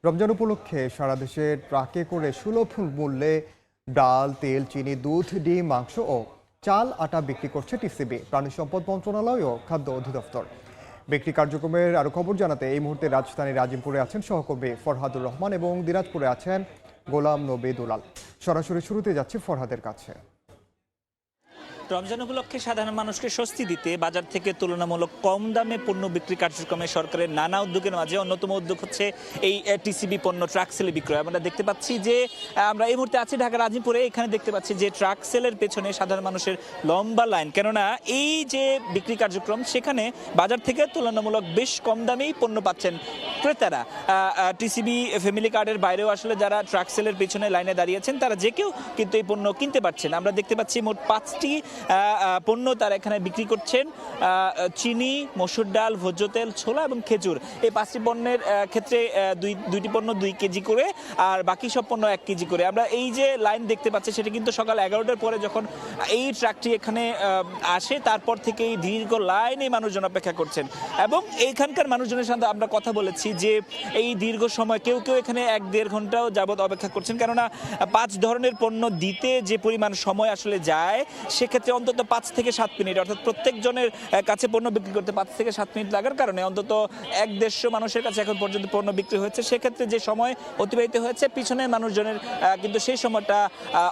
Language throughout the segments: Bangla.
রমজান উপলক্ষে সারা দেশে ট্রাকে করে সুলভ মূল্যে ডাল, তেল, চিনি, দুধ, ডিম, মাংস ও চাল, আটা বিক্রি করছে টিসিবি, প্রাণী সম্পদ মন্ত্রণালয় ও খাদ্য অধিদপ্তর। বিক্রি কার্যক্রমের আরো খবর জানাতে এই মুহূর্তে রাজধানীর আজিমপুরে আছেন সহকর্মী ফরহাদুর রহমান এবং দিনাজপুরে আছেন গোলাম নবী দুলাল। সরাসরি শুরুতে যাচ্ছে ফরহাদের কাছে। রমজান উপলক্ষে সাধারণ মানুষকে স্বস্তি দিতে বাজার থেকে তুলনামূলক কম দামে পণ্য বিক্রি কার্যক্রমে সরকারের নানা উদ্যোগের মাঝে অন্যতম উদ্যোগ হচ্ছে এই টিসিবি পণ্য ট্রাক সেলে বিক্রয়। আমরা দেখতে পাচ্ছি যে আমরা এই মুহূর্তে আছি ঢাকার আজিমপুরে। এখানে দেখতে পাচ্ছি যে ট্রাক সেলের পেছনে সাধারণ মানুষের লম্বা লাইন, কেননা এই যে বিক্রি কার্যক্রম সেখানে বাজার থেকে তুলনামূলক বেশ কম দামেই পণ্য পাচ্ছেন ক্রেতারা। টিসিবি ফ্যামিলি কার্ডের বাইরেও আসলে যারা ট্রাক সেলের পেছনে লাইনে দাঁড়িয়েছেন তারা যে কেউ কিন্তু এই পণ্য কিনতে পারছেন। আমরা দেখতে পাচ্ছি মোট 5টি পণ্য তারা এখানে বিক্রি করছেন। চিনি, মসুর ডাল, ভোজ্য তেল, ছোলা এবং খেজুর, এই 5টি পণ্যের ক্ষেত্রে দুইটি পণ্য 2 কেজি করে আর বাকি সব পণ্য 1 কেজি করে। আমরা এই যে লাইন দেখতে পাচ্ছি সেটা কিন্তু সকাল 11টার পরে যখন এই ট্রাকটি এখানে আসে তারপর থেকে এই দীর্ঘ লাইনে মানুষজন অপেক্ষা করছেন এবং এইখানকার মানুষজনের সাথে আমরা কথা বলেছি যে এই দীর্ঘ সময় কেউ কেউ এখানে 1-1.5 ঘন্টাও যাবত অপেক্ষা করছেন, কেননা 5 ধরনের পণ্য দিতে যে পরিমাণ সময় আসলে যায় সেক্ষেত্রে অন্তত 5 থেকে 7 মিনিট, অর্থাৎ প্রত্যেকজনের কাছে পণ্য বিক্রি করতে 5 থেকে 7 মিনিট লাগার কারণে অন্তত 150 মানুষের কাছে এখন পর্যন্ত পণ্য বিক্রি হয়েছে। সেক্ষেত্রে যে সময় অতিবাহিত হয়েছে পিছনের মানুষজনের কিন্তু সেই সময়টা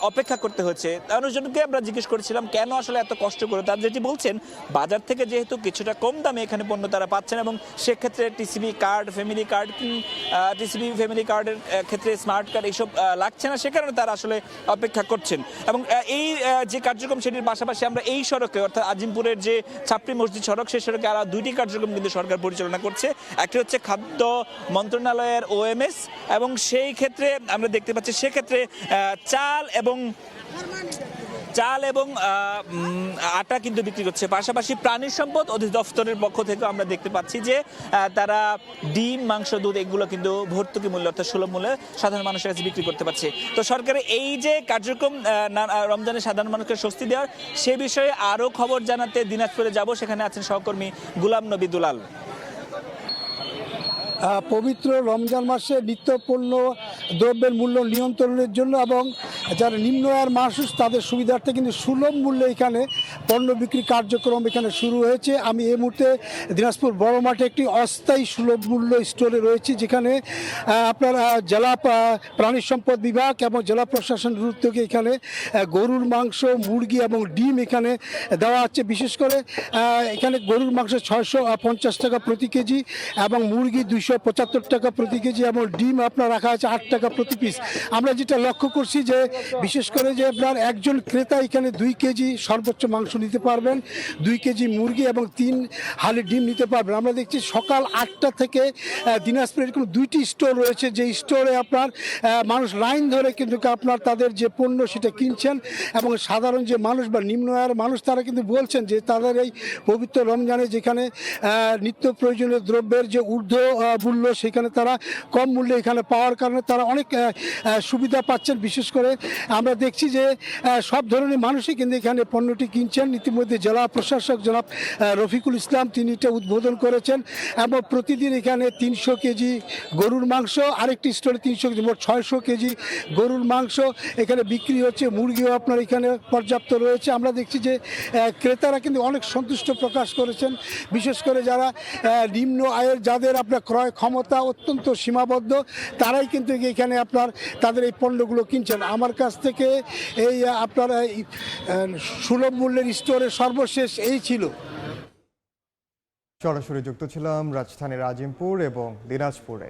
অপেক্ষা করতে হচ্ছে। মানুষজনকে আমরা জিজ্ঞেস করেছিলাম কেন আসলে এত কষ্ট করে, তারা যেটি বলছেন বাজার থেকে যেহেতু কিছুটা কম দামে এখানে পণ্য তারা পাচ্ছেন এবং সেক্ষেত্রে TCB card, family card, TCB family কার্ডের ক্ষেত্রে স্মার্ট কার্ড এইসব লাগছে না, সে কারণে তারা আসলে অপেক্ষা করছেন। এবং এই যে কার্যক্রম সেটির পাশাপাশি আমরা এই সড়কে অর্থাৎ আজিমপুরের যে ছাপড়ি মসজিদ সড়ক সেই সড়কে আরো 2টি কার্যক্রম কিন্তু সরকার পরিচালনা করছে। একটি হচ্ছে খাদ্য মন্ত্রণালয়ের ওএমএস এবং সেই ক্ষেত্রে আমরা দেখতে পাচ্ছি সেক্ষেত্রে চাল এবং আটা কিন্তু বিক্রি করছে। পাশাপাশি প্রাণী সম্পদ অধিদপ্তরের পক্ষ থেকে আমরা দেখতে পাচ্ছি যে তারা ডিম, মাংস, দুধ এগুলো কিন্তু ভর্তুকি মূল্য অর্থাৎ সুলভ মূল্যে সাধারণ মানুষের কাছে বিক্রি করতে পারছে। তো সরকারের এই যে কার্যক্রম রমজানে সাধারণ মানুষকে স্বস্তি দেওয়ার, সে বিষয়ে আরও খবর জানাতে দিনাজপুরে যাব, সেখানে আছেন সহকর্মী গোলাম নবী দুলাল। পবিত্র রমজান মাসে নিত্যপণ্য দ্রব্যের মূল্য নিয়ন্ত্রণের জন্য এবং যারা নিম্ন আয়ের মানুষ তাদের সুবিধার্থে কিন্তু সুলভ মূল্যে এখানে পণ্য বিক্রি কার্যক্রম এখানে শুরু হয়েছে। আমি এই মুহূর্তে দিনাজপুর বড় মাঠে একটি অস্থায়ী সুলভ মূল্য স্টোরে রয়েছি, যেখানে আপনার জেলা প্রাণী সম্পদ বিভাগ এবং জেলা প্রশাসনের উদ্যোগে এখানে গরুর মাংস, মুরগি এবং ডিম এখানে দেওয়া হচ্ছে। বিশেষ করে এখানে গরুর মাংস 650 টাকা প্রতি কেজি এবং মুরগি 275 টাকা প্রতি কেজি এবং ডিম আপনার রাখা আছে 8 টাকা প্রতি পিস। আমরা যেটা লক্ষ্য করছি যে বিশেষ করে যে আপনার একজন ক্রেতা এখানে 2 কেজি সর্বোচ্চ মাংস নিতে পারবেন, 2 কেজি মুরগি এবং 3 হালি ডিম নিতে পারবেন। আমরা দেখছি সকাল 8টা থেকে দিনাজপুরে এরকম 2টি স্টোর রয়েছে, যে স্টোরে আপনার মানুষ লাইন ধরে কিন্তু আপনার তাদের যে পণ্য সেটা কিনছেন এবং সাধারণ যে মানুষ বা নিম্ন আয়ের মানুষ তারা কিন্তু বলছেন যে তাদের এই পবিত্র রমজানে যেখানে নিত্য প্রয়োজনীয় দ্রব্যের যে ঊর্ধ্ব মূল্য সেখানে তারা কম মূল্যে এখানে পাওয়ার কারণে তারা অনেক সুবিধা পাচ্ছেন। বিশেষ করে আমরা দেখছি যে সব ধরনের মানুষই কিন্তু এখানে পণ্যটি কিনছেন। ইতিমধ্যে জেলা প্রশাসক জনাব রফিকুল ইসলাম তিনি এটা উদ্বোধন করেছেন এবং প্রতিদিন এখানে 300 কেজি গরুর মাংস, আরেকটি স্টোরে 300 কেজি, মোট 600 কেজি গরুর মাংস এখানে বিক্রি হচ্ছে। মুরগিও আপনার এখানে পর্যাপ্ত রয়েছে। আমরা দেখছি যে ক্রেতারা কিন্তু অনেক সন্তুষ্ট প্রকাশ করেছেন, বিশেষ করে যারা নিম্ন আয়ের যাদের আপনার ক্রয় ক্ষমতা অত্যন্ত সীমাবদ্ধ তারাই কিন্তু এখানে আপনার তাদের এই পণ্যগুলো কিনছেন। আমার কাছ থেকে এই আপনার সুলভ মূল্যের স্টোরের সর্বশেষ এই ছিল। সরাসরি যুক্ত ছিলাম রাজধানীর আজিমপুর এবং দিনাজপুরে।